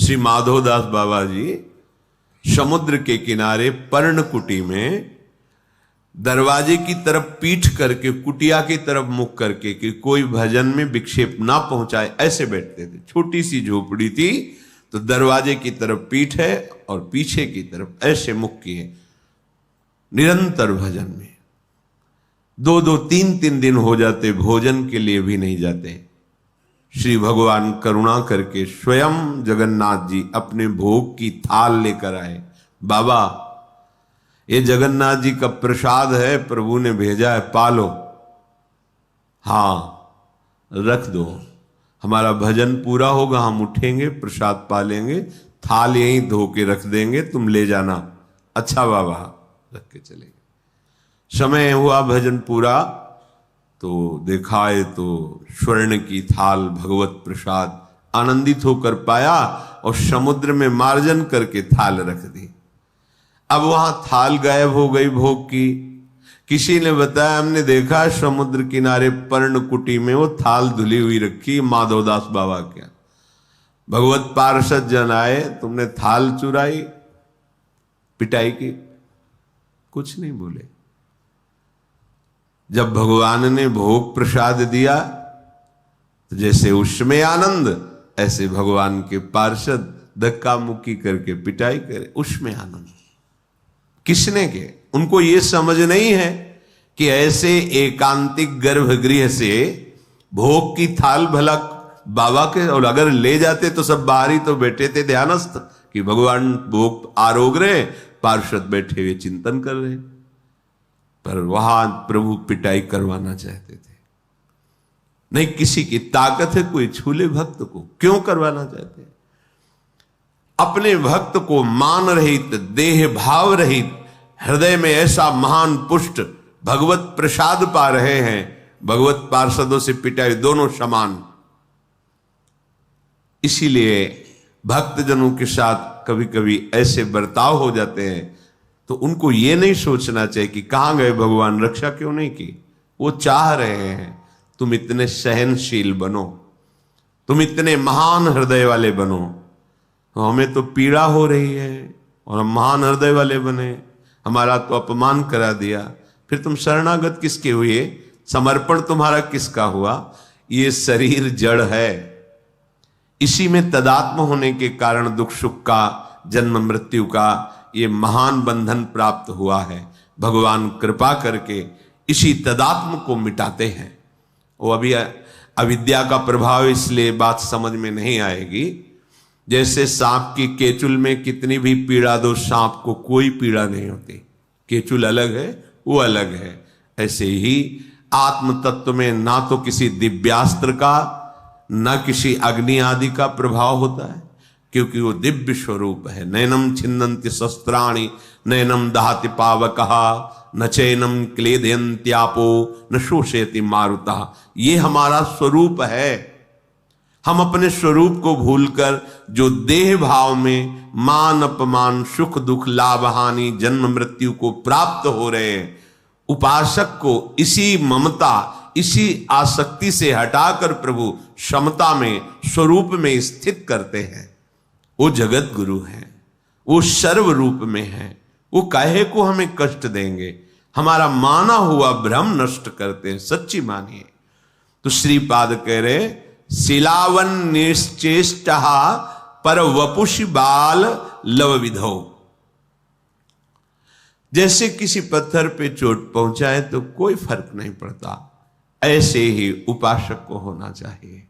श्री माधोदास बाबा जी समुद्र के किनारे पर्णकुटी में दरवाजे की तरफ पीठ करके, कुटिया की तरफ मुख करके कि कोई भजन में विक्षेप ना पहुंचाए, ऐसे बैठते थे। छोटी सी झोपड़ी थी, तो दरवाजे की तरफ पीठ है और पीछे की तरफ ऐसे मुख किए, निरंतर भजन में। 2-2, 3-3 दिन हो जाते, भोजन के लिए भी नहीं जाते। श्री भगवान करुणा करके स्वयं जगन्नाथ जी अपने भोग की थाल लेकर आए। बाबा, ये जगन्नाथ जी का प्रसाद है, प्रभु ने भेजा है, पालो। हाँ, रख दो, हमारा भजन पूरा होगा, हम उठेंगे, प्रसाद पालेंगे, थाल यहीं धो के रख देंगे, तुम ले जाना। अच्छा बाबा, रख के चले गए। समय हुआ भजन पूरा, तो देखा है तो स्वर्ण की थाल भगवत प्रसाद आनंदित होकर पाया और समुद्र में मार्जन करके थाल रख दी। अब वहां थाल गायब हो गई भोग की। किसी ने बताया, हमने देखा समुद्र किनारे पर्णकुटी में वो थाल धुली हुई रखी, माधवदास बाबा क्या। भगवत पार्षद जन आए, तुमने थाल चुराई, पिटाई की? कुछ नहीं बोले। जब भगवान ने भोग प्रसाद दिया तो जैसे उसमें आनंद, ऐसे भगवान के पार्षद धक्का मुक्की करके पिटाई करे, उसमें आनंद। किसने के? उनको ये समझ नहीं है कि ऐसे एकांतिक गर्भगृह से भोग की थाल भला बाबा के, और अगर ले जाते तो सब बाहरी तो बैठे थे ध्यानस्थ कि भगवान भोग आरोग रहे, पार्षद बैठे हुए चिंतन कर रहे, पर वहां प्रभु पिटाई करवाना चाहते थे। नहीं, किसी की ताकत है कोई छूले भक्त को, क्यों करवाना चाहते? अपने भक्त को मान रहित, देह भाव रहित, हृदय में ऐसा महान पुष्ट भगवत प्रसाद पा रहे हैं, भगवत पार्षदों से पिटाई दोनों समान। इसीलिए भक्तजनों के साथ कभी कभी ऐसे बर्ताव हो जाते हैं, तो उनको ये नहीं सोचना चाहिए कि कहां गए भगवान, रक्षा क्यों नहीं की। वो चाह रहे हैं तुम इतने सहनशील बनो, तुम इतने महान हृदय वाले बनो। तो हमें तो पीड़ा हो रही है और हम महान हृदय वाले बने, हमारा तो अपमान करा दिया, फिर तुम शरणागत किसके हुए, समर्पण तुम्हारा किसका हुआ? ये शरीर जड़ है, इसी में तदात्म होने के कारण दुख सुख का, जन्म मृत्यु का ये महान बंधन प्राप्त हुआ है। भगवान कृपा करके इसी तदात्म को मिटाते हैं। वो अभी अविद्या का प्रभाव, इसलिए बात समझ में नहीं आएगी। जैसे सांप की केचुल में कितनी भी पीड़ा दो, सांप को कोई पीड़ा नहीं होती, केचुल अलग है, वो अलग है। ऐसे ही आत्म तत्व में ना तो किसी दिव्यास्त्र का, ना किसी अग्नि आदि का प्रभाव होता है, क्योंकि वो दिव्य स्वरूप है। नैनम छिन्नन्ति शस्त्राणि नैनम दहति पावकः न चैनम क्लेदयन्त्यापो न शोषयति मारुतः। ये हमारा स्वरूप है। हम अपने स्वरूप को भूलकर जो देह भाव में मान अपमान, सुख दुख, लाभ हानि, जन्म मृत्यु को प्राप्त हो रहे हैं, उपासक को इसी ममता, इसी आसक्ति से हटाकर प्रभु समता में, स्वरूप में स्थित करते हैं। वो जगत गुरु हैं, वो सर्व रूप में हैं, वो काहे को हमें कष्ट देंगे, हमारा माना हुआ भ्रम नष्ट करते हैं। सच्ची मानिए तो श्रीपाद कह रहे, शिलावन निश्चेष्ट पर वपुषि बाल लव विधौ। जैसे किसी पत्थर पे चोट पहुंचाए तो कोई फर्क नहीं पड़ता, ऐसे ही उपासक को होना चाहिए।